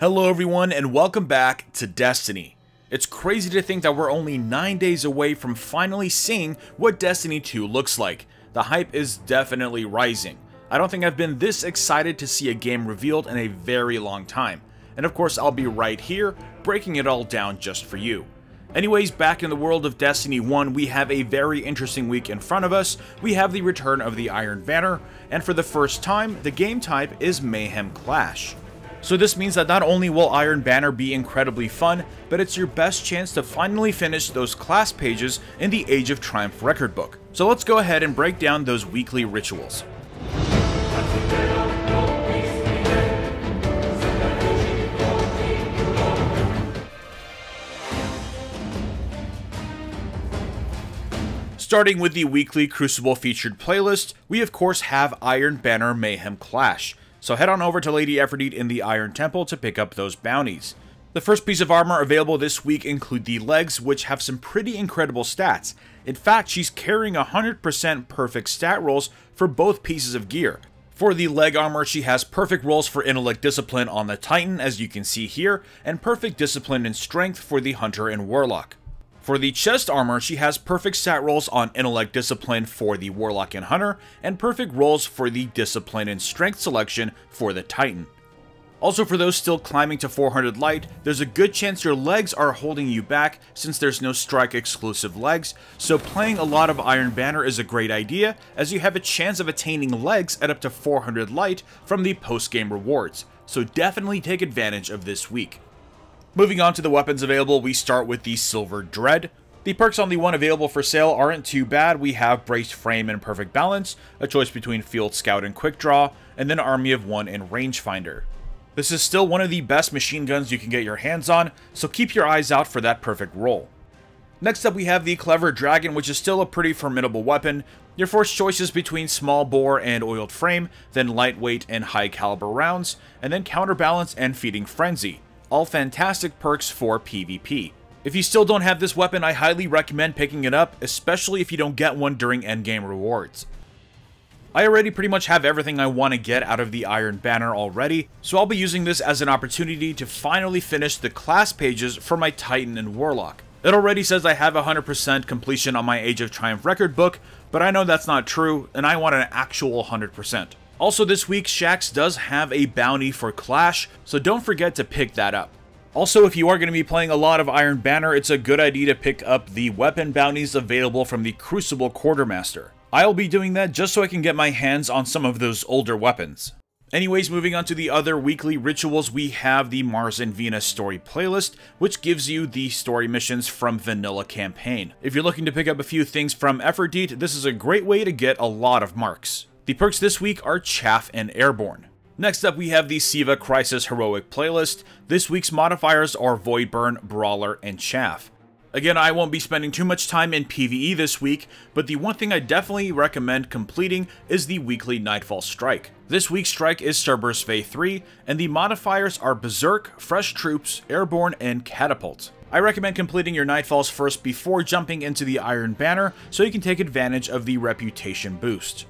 Hello everyone and welcome back to Destiny. It's crazy to think that we're only 9 days away from finally seeing what Destiny 2 looks like. The hype is definitely rising. I don't think I've been this excited to see a game revealed in a very long time. And of course I'll be right here, breaking it all down just for you. Anyways, back in the world of Destiny 1, we have a very interesting week in front of us. We have the return of the Iron Banner, and for the first time, the game type is Mayhem Clash. So this means that not only will Iron Banner be incredibly fun, but it's your best chance to finally finish those class pages in the Age of Triumph record book. So let's go ahead and break down those weekly rituals. Starting with the weekly Crucible featured playlist, we of course have Iron Banner Mayhem Clash. So head on over to Lady Aphrodite in the Iron Temple to pick up those bounties. The first piece of armor available this week include the legs, which have some pretty incredible stats. In fact, she's carrying 100% perfect stat rolls for both pieces of gear. For the leg armor, she has perfect rolls for intellect discipline on the Titan, as you can see here, and perfect discipline and strength for the Hunter and Warlock. For the chest armor, she has perfect stat rolls on intellect discipline for the Warlock and Hunter, and perfect rolls for the discipline and strength selection for the Titan. Also, for those still climbing to 400 light, there's a good chance your legs are holding you back since there's no strike exclusive legs, so playing a lot of Iron Banner is a great idea as you have a chance of attaining legs at up to 400 light from the post-game rewards, so definitely take advantage of this week. Moving on to the weapons available, we start with the Silver Dread. The perks on the one available for sale aren't too bad. We have Braced Frame and Perfect Balance, a choice between Field Scout and Quick Draw, and then Army of One and Rangefinder. This is still one of the best machine guns you can get your hands on, so keep your eyes out for that perfect roll. Next up we have the Clever Dragon, which is still a pretty formidable weapon. Your first choice is between Small Bore and Oiled Frame, then Lightweight and High Caliber rounds, and then Counterbalance and Feeding Frenzy. All fantastic perks for PvP. If you still don't have this weapon, I highly recommend picking it up, especially if you don't get one during endgame rewards. I already pretty much have everything I want to get out of the Iron Banner already, so I'll be using this as an opportunity to finally finish the class pages for my Titan and Warlock. It already says I have 100% completion on my Age of Triumph record book, but I know that's not true, and I want an actual 100%. Also this week, Shaxx does have a bounty for Clash, so don't forget to pick that up. Also, if you are going to be playing a lot of Iron Banner, it's a good idea to pick up the weapon bounties available from the Crucible Quartermaster. I'll be doing that just so I can get my hands on some of those older weapons. Anyways, moving on to the other weekly rituals, we have the Mars and Venus story playlist, which gives you the story missions from Vanilla Campaign. If you're looking to pick up a few things from Aphrodite, this is a great way to get a lot of marks. The perks this week are Chaff and Airborne. Next up we have the Siva Crisis Heroic playlist. This week's modifiers are Voidburn, Brawler, and Chaff. Again, I won't be spending too much time in PvE this week, but the one thing I definitely recommend completing is the weekly Nightfall Strike. This week's strike is Starburst Phase 3, and the modifiers are Berserk, Fresh Troops, Airborne, and Catapult. I recommend completing your Nightfalls first before jumping into the Iron Banner so you can take advantage of the reputation boost.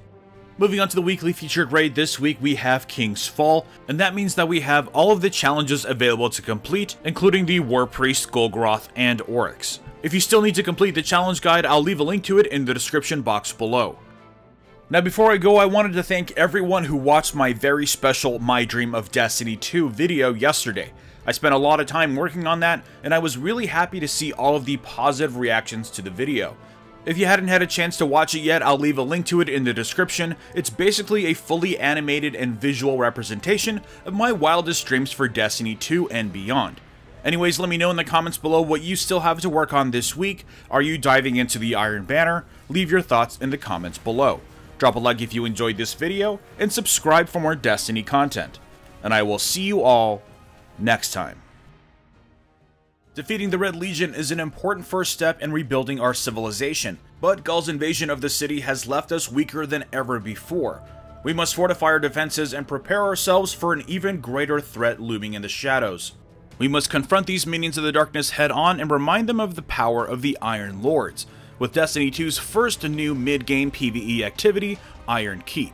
Moving on to the weekly featured raid, this week we have King's Fall, and that means that we have all of the challenges available to complete, including the Warpriest, Golgoroth, and Oryx. If you still need to complete the challenge guide, I'll leave a link to it in the description box below. Now before I go, I wanted to thank everyone who watched my very special My Dream of Destiny 2 video yesterday. I spent a lot of time working on that, and I was really happy to see all of the positive reactions to the video. If you hadn't had a chance to watch it yet, I'll leave a link to it in the description. It's basically a fully animated and visual representation of my wildest dreams for Destiny 2 and beyond. Anyways, let me know in the comments below what you still have to work on this week. Are you diving into the Iron Banner? Leave your thoughts in the comments below. Drop a like if you enjoyed this video, and subscribe for more Destiny content. And I will see you all next time. Defeating the Red Legion is an important first step in rebuilding our civilization, but Ghaul's invasion of the city has left us weaker than ever before. We must fortify our defenses and prepare ourselves for an even greater threat looming in the shadows. We must confront these minions of the darkness head on and remind them of the power of the Iron Lords, with Destiny 2's first new mid-game PvE activity, Iron Keep.